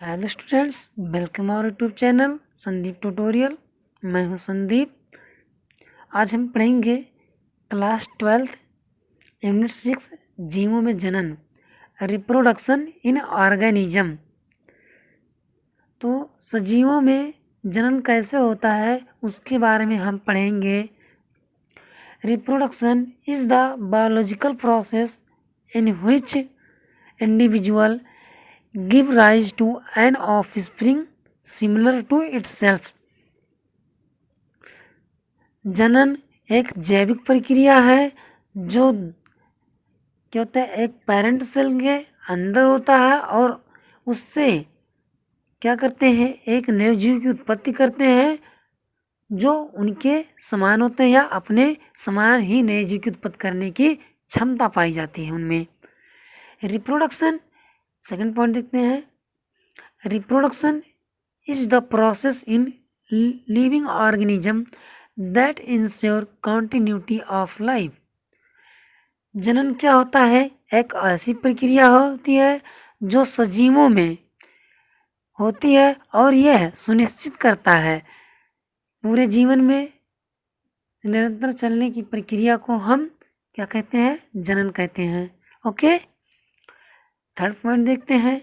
Hello students, welcome our YouTube channel Sandeep tutorial. मैं हूं संदीप। आज हम पढ़ेंगे क्लास 12 यूनिट 6 जीवों में जनन, रिप्रोडक्शन इन ऑर्गेनिज्म। तो सजीवों में जनन कैसे होता है उसके बारे में हम पढ़ेंगे। Reproduction is the biological process in which individual give rise to an offspring similar to itself। जनन एक जैविक प्रक्रिया है जो क्या होता है, एक पेरेंट सेल के अंदर होता है और उससे क्या करते हैं, एक नए जीव की उत्पत्ति करते हैं जो उनके समान होते हैं या अपने समान ही नए जीव की उत्पत्ति करने की क्षमता पाई जाती है उनमें। रिप्रोडक्शन, सेकंड पॉइंट देखते हैं। Reproduction is the process in living organism that ensure continuity of life. जनन क्या होता है, एक ऐसी प्रक्रिया होती है जो सजीवों में होती है और यह सुनिश्चित करता है पूरे जीवन में निरंतर चलने की प्रक्रिया को हम क्या कहते हैं, जनन कहते हैं। ओके, थर्ड पॉइंट देखते हैं।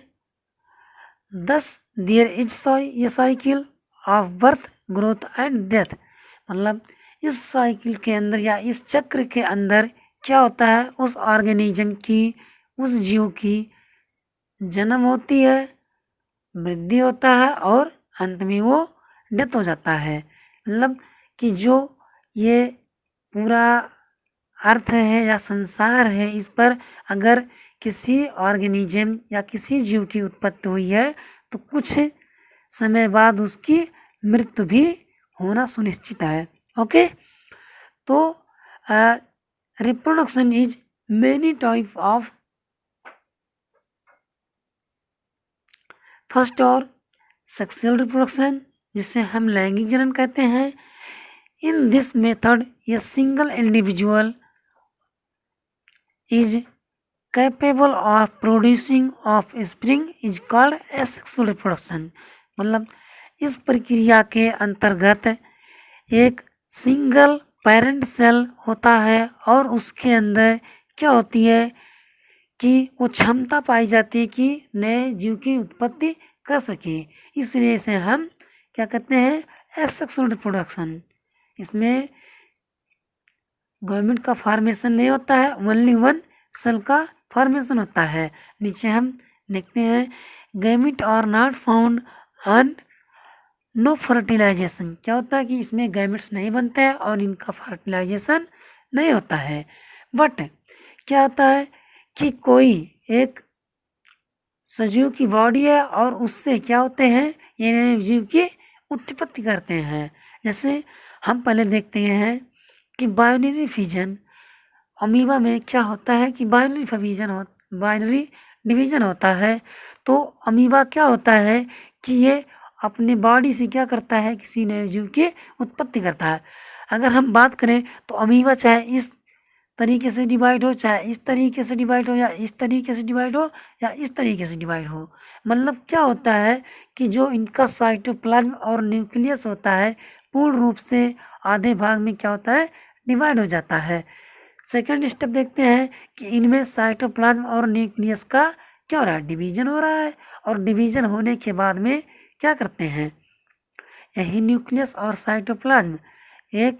Thus there is a cycle of birth, growth and death। मतलब इस साइकिल के अंदर या इस चक्र के अंदर क्या होता है, उस ऑर्गेनिज्म की, उस जीव की जन्म होती है, वृद्धि होता है और अंत में वो डेथ हो जाता है। मतलब कि जो ये पूरा अर्थ है या संसार है, इस पर अगर किसी ऑर्गेनिज्म या किसी जीव की उत्पत्ति हुई है तो कुछ समय बाद उसकी मृत्यु भी होना सुनिश्चित है। ओके, तो reproduction is many type of. First और सेक्सुअल रिप्रोडक्शन, जिसे हम लैंगिक जनन कहते हैं। In this method a single individual is capable of producing of spring is called asexual reproduction. मतलब इस प्रक्रिया के अंतर्गत एक सिंगल पेरेंट सेल होता है और उसके अंदर क्या होती है कि वो क्षमता पाई जाती है कि नए जीव की उत्पत्ति कर सके। इसलिए इसे हम क्या कहते हैं, एसेक्सुअल रिप्रोडक्शन। इसमें गवर्नमेंट का फॉर्मेशन नहीं होता है, ओनली वन सेल का फॉर्मेशन होता है। नीचे हम देखते हैं, gamete are not found on no fertilization. क्या होता है कि इसमें गैमिट्स नहीं बनते हैं और इनका फर्टिलाइजेशन नहीं होता है। बट क्या होता है कि कोई एक सजीव की बॉडी है और उससे क्या होते हैं, ये जीव की उत्पत्ति करते हैं। जैसे हम पहले देखते हैं कि बाइनरी फिजन, अमीबा में क्या होता है कि बाइनरी डिवीजन होता है। तो अमीबा क्या होता है कि ये अपने बॉडी से क्या करता है, किसी नए जीव की उत्पत्ति करता है। अगर हम बात करें तो अमीबा चाहे इस तरीके से डिवाइड हो, चाहे इस तरीके से डिवाइड हो, या इस तरीके से डिवाइड हो, या इस तरीके से डिवाइड हो। मतलब क्या होता है कि जो इनका साइटोप्लाज्म और न्यूक्लियस होता है पूर्ण रूप से आधे भाग में क्या होता है, डिवाइड हो जाता है। सेकेंड स्टेप देखते हैं कि इनमें साइटोप्लाज्म और न्यूक्लियस का क्या हो रहा है, डिवीजन हो रहा है। और डिवीजन होने के बाद में क्या करते हैं, यही न्यूक्लियस और साइटोप्लाज्म एक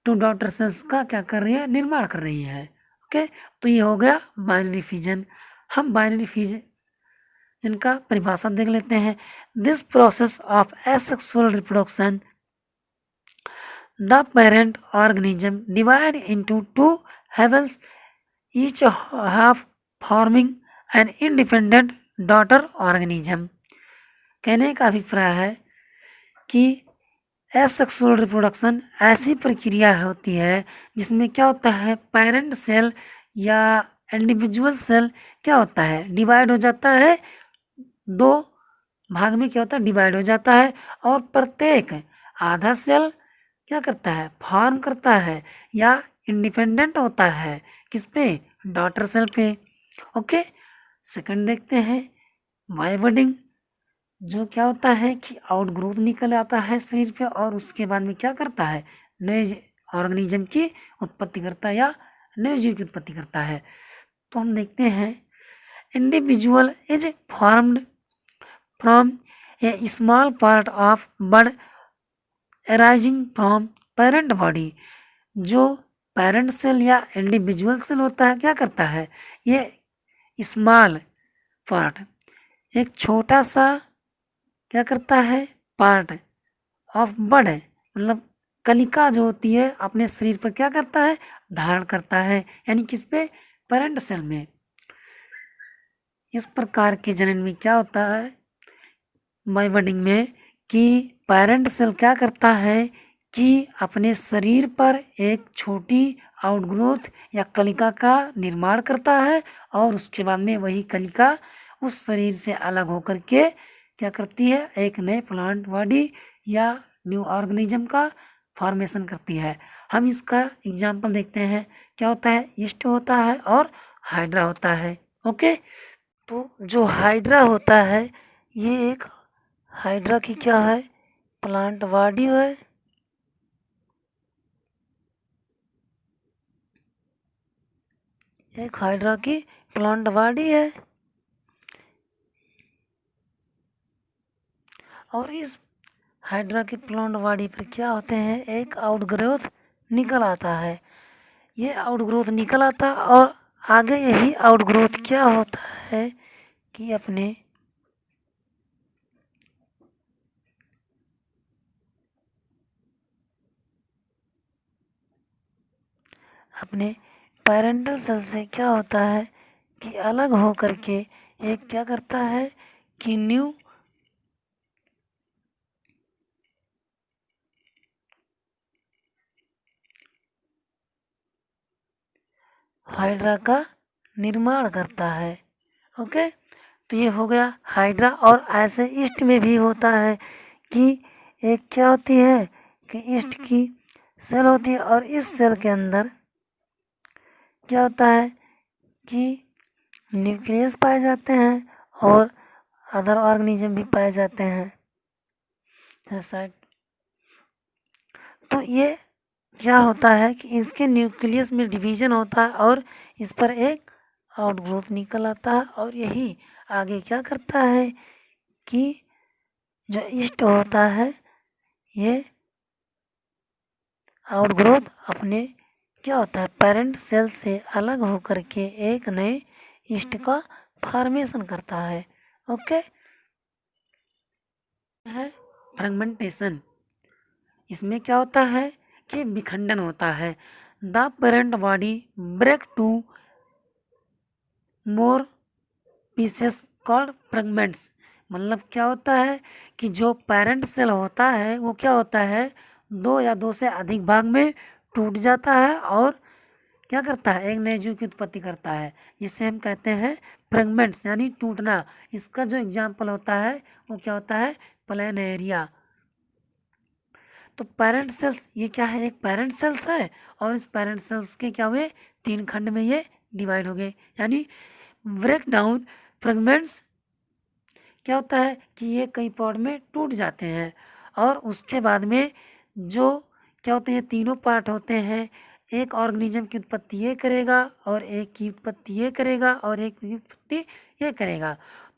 टू डॉटर सेल्स का क्या कर रही है, निर्माण कर रही है। ओके, तो ये हो गया बाइनरी फिजन। हम बाइनरी फिजन जिनका परिभाषा देख लेते हैं। This process of asexual reproduction, the parent organism divide into two halves, each half forming an independent daughter organism। कहने का अभिप्राय है कि एसेक्सुअल रिप्रोडक्शन ऐसी प्रक्रिया होती है जिसमें क्या होता है, पेरेंट सेल या इंडिविजुअल सेल क्या होता है, डिवाइड हो जाता है, दो भाग में क्या होता है, डिवाइड हो जाता है। और प्रत्येक आधा सेल क्या करता है, फॉर्म करता है या इंडिपेंडेंट होता है, किस पे, डॉटर सेल पे। ओके, सेकंड देखते हैं वाइवडिंग जो क्या होता है कि आउटग्रोथ निकल आता है शरीर पे और उसके बाद में क्या करता है, नए ऑर्गेनिज्म की उत्पत्ति करता है या नए जीव की उत्पत्ति करता है। तो हम देखते हैं individual is formed from a small part of bud arising from parent body. जो पेरेंट सेल या इंडिविजुअल सेल होता है क्या करता है, ये स्मॉल पार्ट, एक छोटा सा क्या करता है पार्ट ऑफ बड, मतलब कलिका जो होती है अपने शरीर पर क्या करता है, धारण करता है, यानी किस पे, पेरेंट सेल में। इस प्रकार के जनन में क्या होता है वाइवडिंग में कि पेरेंट सेल क्या करता है कि अपने शरीर पर एक छोटी आउटग्रोथ या कलिका का निर्माण करता है और उसके बाद में वही कलिका उस शरीर से अलग होकर के क्या करती है, एक नए प्लांट बॉडी या न्यू ऑर्गेनिज्म का फॉर्मेशन करती है। हम इसका एग्जाम्पल देखते हैं, क्या होता है, ईस्ट होता है और हाइड्रा होता है। ओके, तो जो हाइड्रा होता है ये एक हाइड्रा की क्या है, प्लांट बॉडी है। एक हाइड्रा की प्लांट बॉडी है और इस हाइड्रा की प्लांट बॉडी पर क्या होते हैं, एक आउटग्रोथ निकल आता है। ये आउटग्रोथ निकल आता और आगे यही आउटग्रोथ क्या होता है कि अपने पेरेंटल सेल से क्या होता है कि अलग हो करके एक क्या करता है कि न्यू हाइड्रा का निर्माण करता है। ओके, तो ये हो गया हाइड्रा। और ऐसे ईस्ट में भी होता है कि एक क्या होती है कि ईस्ट की सेल होती है और इस सेल के अंदर क्या होता है कि न्यूक्लियस पाए जाते हैं और अदर ऑर्गेनिज्म भी पाए जाते हैं साइड। तो ये क्या होता है कि इसके न्यूक्लियस में डिवीजन होता है और इस पर एक आउटग्रोथ निकल आता है और यही आगे क्या करता है कि जो ईस्ट होता है ये आउटग्रोथ अपने क्या होता है पेरेंट सेल से अलग होकर के एक नए ईस्ट का फॉर्मेशन करता है। ओके, है फ्रेगमेंटेशन। इसमें क्या होता है कि विखंडन होता है। The parent body break to more pieces called fragments. मतलब क्या होता है कि जो पेरेंट सेल होता है वो क्या होता है, दो या दो से अधिक भाग में टूट जाता है और क्या करता है, एक नए जीव की उत्पत्ति करता है, जिसे हम कहते हैं फ्रेगमेंट्स यानी टूटना। इसका जो एग्जाम्पल होता है वो क्या होता है, प्लेनेरिया। तो पेरेंट सेल्स ये क्या है, एक पेरेंट सेल्स है और इस पेरेंट सेल्स के क्या हुए, तीन खंड में ये डिवाइड हो गए, यानी ब्रेक डाउन फ्रेगमेंट्स क्या होता है कि ये कई पार्ट में टूट जाते हैं और उसके बाद में जो क्या होते हैं, तीनों पार्ट होते हैं, एक ऑर्गेनिज्म की उत्पत्ति ये करेगा और एक की उत्पत्ति ये करेगा और एक की उत्पत्ति ये करेगा।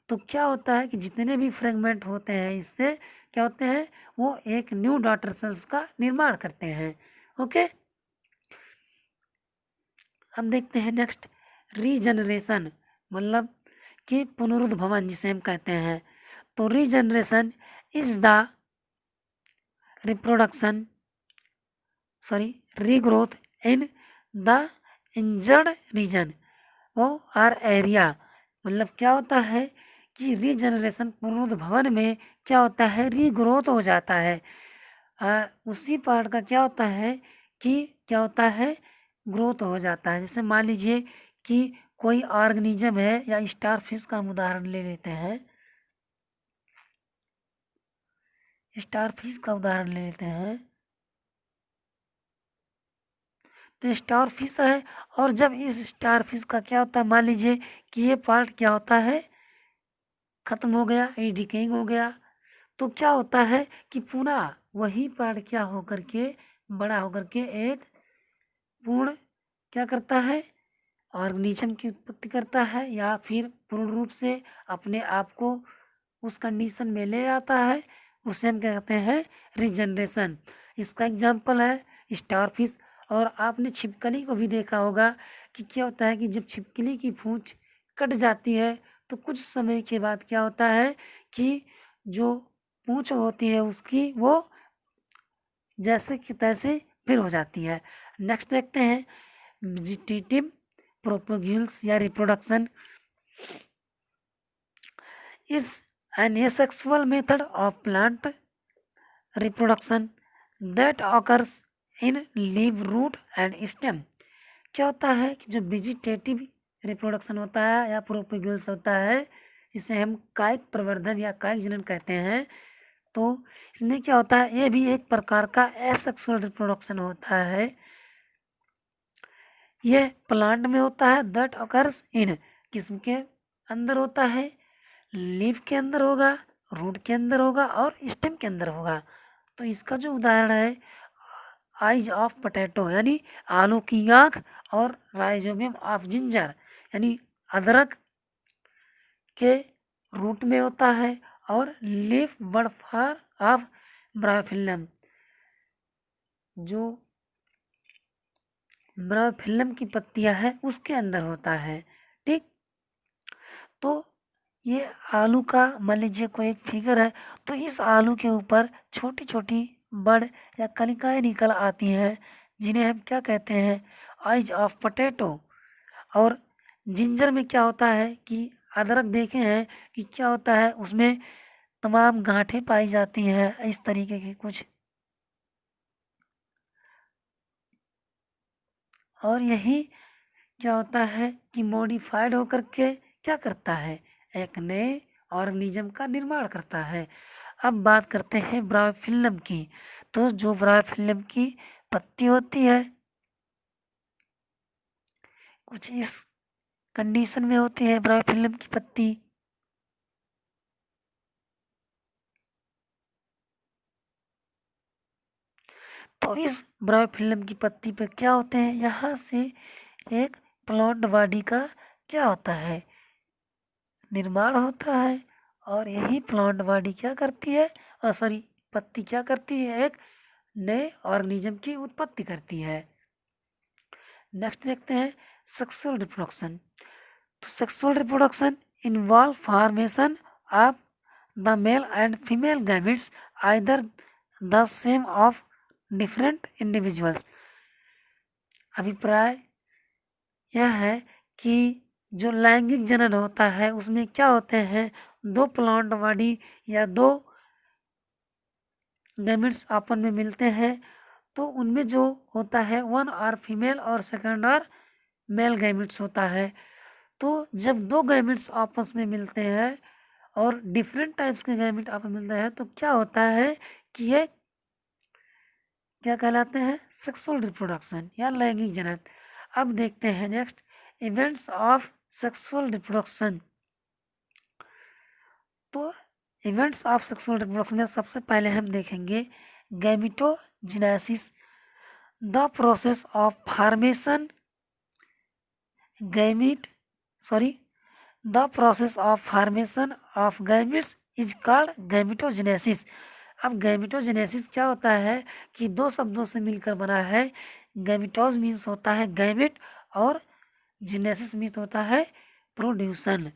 तो क्या होता है कि जितने भी फ्रेगमेंट होते हैं इससे क्या होते हैं, वो एक न्यू डॉटर सेल्स का निर्माण करते हैं। ओके, अब देखते हैं नेक्स्ट रीजनरेशन, मतलब कि पुनरुद्भवन जिसे हम कहते हैं। तो regeneration is the reproduction regrowth in the injured region और एरिया। मतलब क्या होता है कि रीजनरेशन पुनरुद्भवन में क्या होता है, रीग्रोथ हो जाता है। उसी पार्ट का क्या होता है कि क्या होता है, ग्रोथ हो जाता है। जैसे मान लीजिए कि कोई ऑर्गेनिज्म है या स्टार फिश का हम उदाहरण ले लेते हैं, स्टार फिश का उदाहरण ले लेते हैं। तो स्टार फिश है और जब इस स्टार फिश का क्या होता है, मान लीजिए कि ये पार्ट क्या होता है, ख़त्म हो गया, ये डिकेइंग हो गया, तो क्या होता है कि पुनः वही पार्ट क्या होकर के बड़ा होकर के एक पूर्ण क्या करता है, ऑर्गेनिज्म की उत्पत्ति करता है, या फिर पूर्ण रूप से अपने आप को उस कंडीशन में ले आता है, उसे हम क्या कहते हैं, रीजनरेशन। इसका एग्जाम्पल है स्टारफिश। और आपने छिपकली को भी देखा होगा कि क्या होता है कि जब छिपकली की पूंछ कट जाती है तो कुछ समय के बाद क्या होता है कि जो पूंछ होती है उसकी वो जैसे कि तैसे फिर हो जाती है। नेक्स्ट देखते हैं वेजिटेटिव प्रोपोग्यूल्स या reproduction is an asexual method of plant reproduction that occurs in leaf, root and stem। क्या होता है कि जो वेजिटेटिव रिप्रोडक्शन होता है या प्रोपोग्यूल्स होता है, इसे हम कायिक प्रवर्धन या कायिक जनन कहते हैं, तो इसमें क्या होता है, ये भी एक प्रकार का एसेक्सुअल रिप्रोडक्शन होता है। यह प्लांट में होता है, दैट ऑकर्स इन, किस्म के अंदर होता है, लीफ के अंदर होगा, रूट के अंदर होगा और स्टेम के अंदर होगा। तो इसका जो उदाहरण है आइज ऑफ पोटैटो यानी आलू की आँख, और राइजोबियम ऑफ जिंजर यानी अदरक के रूट में होता है, और लीफ बड फार ऑफ ब्रायोफिल्लम, जो ब्रायोफिल्लम की पत्तियां हैं उसके अंदर होता है। ठीक, तो ये आलू का मान लीजिए कोई एक फिगर है, तो इस आलू के ऊपर छोटी छोटी बड़ या कलिकाएँ निकल आती हैं, जिन्हें हम क्या कहते हैं, आइज ऑफ पोटैटो। और जिंजर में क्या होता है कि अदरक देखे हैं कि क्या होता है, उसमें तमाम गांठें पाई जाती हैं, इस तरीके के कुछ। और यही क्या होता है कि मॉडिफाइड होकर के क्या करता है, एक नए ऑर्गेनिज्म का निर्माण करता है। अब बात करते हैं ब्रायोफिल्लम की। तो जो ब्रायोफिल्लम की पत्ती होती है कुछ इस कंडीशन में होती है ब्रायोफिल्लम की पत्ती। तो इस ब्रायोफिल्लम की पत्ती पर क्या होते हैं, यहाँ से एक प्लांट बॉडी का क्या होता है, निर्माण होता है। और यही प्लांट बॉडी क्या करती है, सॉरी पत्ती क्या करती है, एक नए ऑर्गेनिज्म की उत्पत्ति करती है। नेक्स्ट देखते हैं सेक्सुअल रिप्रोडक्शन। तो sexual reproduction involve formation of the male and female gametes either the same of different individuals. अभिप्राय यह है कि जो लैंगिक जनन होता है उसमें क्या होते हैं, दो प्लांट बॉडी या दो गैमेट्स आपस में मिलते हैं, तो उनमें जो होता है वन आर फीमेल और सेकंड आर मेल गैमेट्स होता है। तो जब दो गैमेट्स आपस में मिलते हैं और डिफरेंट टाइप्स के गैमेट आपस में मिलते हैं, तो क्या होता है कि ये क्या कहलाते हैं, सेक्सुअल रिप्रोडक्शन या लैंगिक जनन। अब देखते हैं next events of sexual reproduction. तो इवेंट्स ऑफ सेक्सुअल रिप्रोडक्शन में सबसे पहले हम देखेंगे gametogenesis, the process of formation the process of formation of gametes is called gametogenesis. अब गैमेटोजेनेसिस क्या होता है कि दो शब्दों से मिलकर बना है। गैमेटोज मीन्स होता है गैमेट और जेनेसिस मीन्स होता है प्रोड्यूसन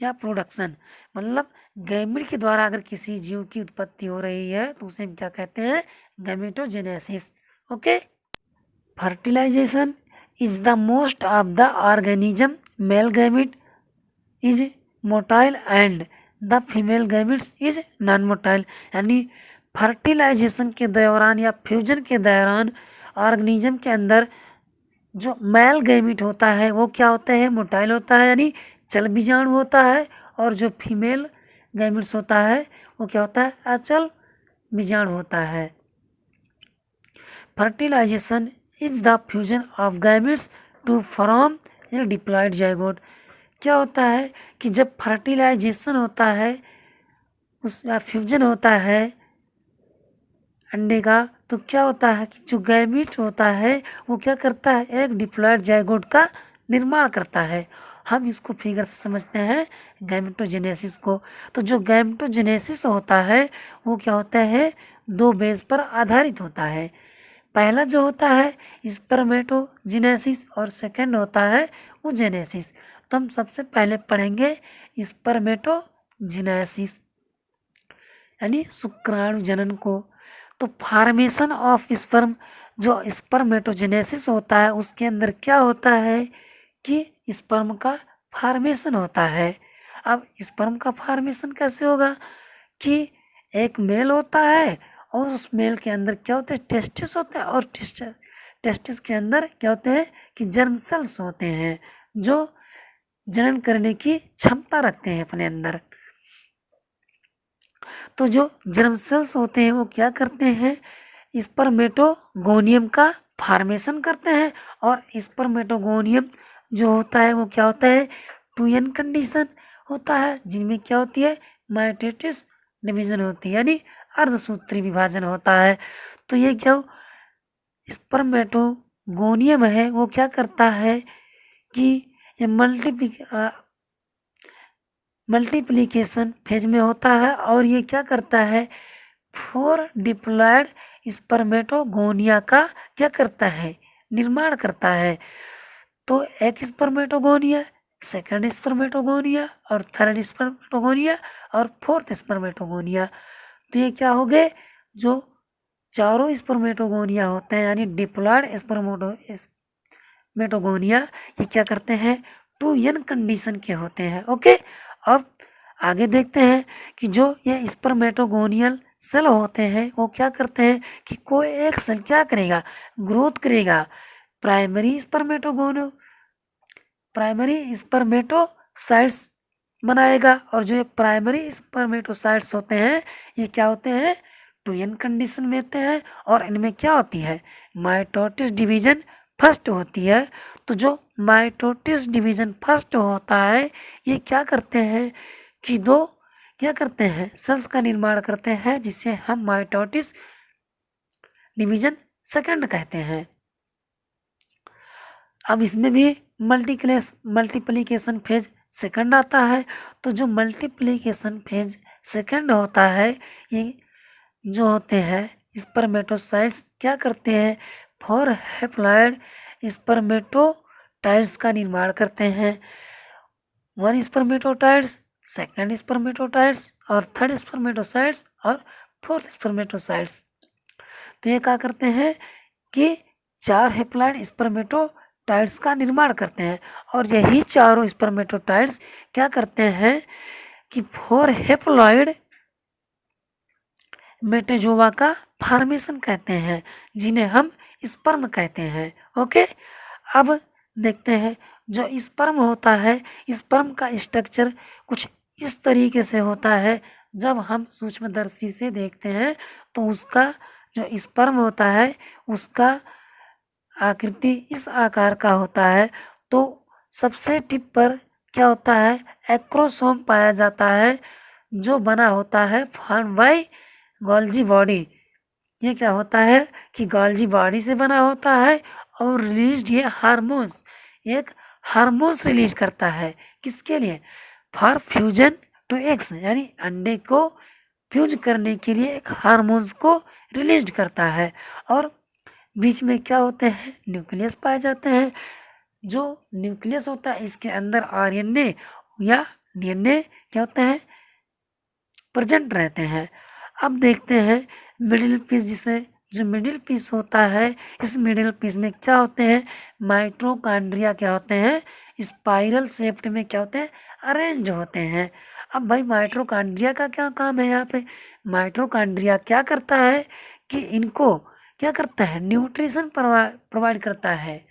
या प्रोडक्शन। मतलब गैमेट के द्वारा अगर किसी जीव की उत्पत्ति हो रही है तो उसे हम क्या कहते हैं, gametogenesis. Okay, fertilization is the most of the organism, male gamete is motile and the female gametes is non motile. यानी फर्टिलाइजेशन के दौरान या फ्यूजन के दौरान ऑर्गेनिज्म के अंदर जो मेल गैमेट होता है वो क्या होता है, मोटाइल होता है यानी चल बीजाणु होता है, और जो फीमेल गैमेट्स होता है वो क्या होता है, अचल बीजाणु होता है। Fertilization is the fusion of gametes to form diploid zygote. क्या होता है कि जब फर्टिलाइजेशन होता है उसका फ्यूजन होता है अंडे का, तो क्या होता है कि जो गैमीट होता है वो क्या करता है, एक डिप्लॉयड जाइगोट का निर्माण करता है। हम इसको फिगर से समझते हैं गैमेटोजेनेसिस को। तो जो गैमेटोजेनेसिस होता है वो क्या होता है, दो बेस पर आधारित होता है। पहला जो होता है स्पर्मेटोजेनेसिस और सेकंड होता है ओजेनेसिस। तो हम सबसे पहले पढ़ेंगे स्पर्मेटोजेनेसिस यानी शुक्राणु जनन को। तो फॉर्मेशन ऑफ स्पर्म, जो स्पर्मेटोजेनेसिस होता है उसके अंदर क्या होता है कि स्पर्म का फॉर्मेशन होता है। अब स्पर्म का फॉर्मेशन कैसे होगा कि एक मेल होता है और उस मेल के अंदर क्या होते हैं, टेस्टिस होता है, और टेस्टिस के अंदर क्या होते हैं कि जर्म सेल्स होते हैं जो जनन करने की क्षमता रखते हैं अपने अंदर। तो जो जर्म सेल्स होते हैं वो क्या करते हैं, स्पर्मेटोगोनियम का फॉर्मेशन करते हैं। और स्पर्मेटोगोनियम जो होता है वो क्या होता है, 2n कंडीशन होता है, जिनमें क्या होती है, माइटोटिस डिवीजन होती है यानी अर्धसूत्री विभाजन होता है। तो ये क्या स्पर्मेटोगोनियम है वो क्या करता है कि ये मल्टीप्लिकेशन फेज में होता है और ये क्या करता है, 4 डिप्लॉयड स्पर्मेटोगोनिया का क्या करता है, निर्माण करता है। तो एक स्पर्मेटोगोनिया, सेकंड स्पर्मेटोगोनिया और थर्ड स्पर्मेटोगोनिया और फोर्थ स्पर्मेटोगोनिया। तो ये क्या हो गए, जो चारों स्पर्मेटोगोनिया होते हैं यानी डिप्लॉयड स्पर्मेटोगोनिया, ये क्या करते हैं, 2n कंडीशन के होते हैं। ओके, अब आगे देखते हैं कि जो ये स्पर्मेटोगोनियल सेल होते हैं वो क्या करते हैं कि कोई एक सेल क्या करेगा, ग्रोथ करेगा, प्राइमरी स्पर्मेटोसाइट्स बनाएगा। और जो ये प्राइमरी स्पर्मेटोसाइट्स होते हैं ये क्या होते हैं, 2n कंडीशन में होते हैं और इनमें क्या होती है, माइटोटिस डिवीजन फर्स्ट होती है। तो जो माइटोटिस डिवीजन फर्स्ट होता है ये क्या करते हैं कि दो क्या करते हैं, सेल्स का निर्माण करते हैं जिसे हम माइटोटिस डिवीजन सेकंड कहते हैं। अब इसमें भी मल्टीप्लिकेशन फेज सेकंड आता है। तो जो मल्टीप्लिकेशन फेज सेकंड होता है ये जो होते हैं स्पर्मेटोसाइट्स क्या करते हैं, 4 हैप्लॉयड स्पर्मेटोटाइड्स का निर्माण करते हैं, 1 स्पर्मेटोटाइड्स, सेकंड स्पर्मेटोटाइड्स और थर्ड स्पर्मेटोसाइट्स और फोर्थ स्पर्मेटोसाइट्स। तो ये क्या करते हैं कि 4 हैप्लॉयड स्पर्मेटोटाइड्स का निर्माण करते हैं और यही चारों स्पर्मेटोटाइड्स क्या करते हैं कि 4 हैप्लॉयड मेटाजोआ का फॉर्मेशन कहते हैं जिन्हें हम स्पर्म कहते हैं। ओके, अब देखते हैं जो स्पर्म होता है, स्पर्म का स्ट्रक्चर कुछ इस तरीके से होता है। जब हम सूक्ष्मदर्शी से देखते हैं तो उसका जो स्पर्म होता है उसका आकृति इस आकार का होता है। तो सबसे टिप पर क्या होता है, एक्रोसोम पाया जाता है जो बना होता है फॉर्म बाय गोल्जी बॉडी। ये क्या होता है कि गोल्जी बॉडी से बना होता है और रिलीज ये हार्मोन्स, एक हार्मोन्स रिलीज करता है, किसके लिए, फॉर फ्यूजन टू एग्स यानी अंडे को फ्यूज करने के लिए एक हार्मोन्स को रिलीज करता है। और बीच में क्या होते हैं, न्यूक्लियस पाए जाते हैं। जो न्यूक्लियस होता है इसके अंदर आरएनए या डीएनए क्या होते हैं, प्रेजेंट रहते हैं। अब देखते हैं मिडिल पीस, जिसे जो मिडिल पीस होता है इस मिडिल पीस में क्या होते हैं, माइटोकॉन्ड्रिया क्या होते हैं, स्पाइरल शेप्ड में क्या होते हैं, अरेंज होते हैं। अब भाई माइटोकॉन्ड्रिया का क्या काम है यहाँ पे, माइटोकॉन्ड्रिया क्या करता है कि इनको क्या करता है, न्यूट्रिशन प्रोवाइड करता है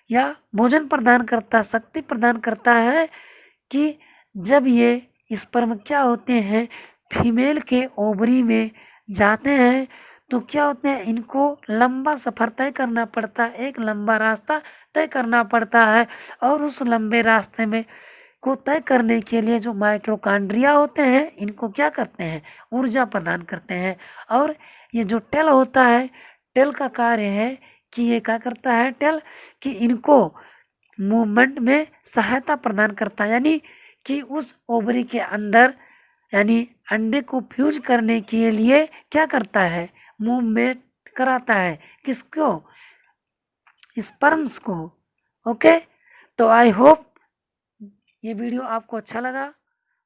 या भोजन प्रदान करता, शक्ति प्रदान करता है कि जब ये स्पर्म क्या होते हैं फीमेल के ओवरी में जाते हैं तो क्या होते हैं, इनको लंबा सफ़र तय करना पड़ता है, एक लंबा रास्ता तय करना पड़ता है। और उस लंबे रास्ते में को तय करने के लिए जो माइटोकॉन्ड्रिया होते हैं इनको क्या करते हैं, ऊर्जा प्रदान करते हैं। और ये जो टेल होता है, टेल का कार्य है कि ये क्या करता है, टेल कि इनको मूवमेंट में सहायता प्रदान करता है, यानी कि उस ओवरी के अंदर यानी अंडे को फ्यूज करने के लिए क्या करता है, मूवमेंट कराता है, किसको, स्पर्म्स को। ओके, तो आई होप ये वीडियो आपको अच्छा लगा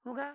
होगा।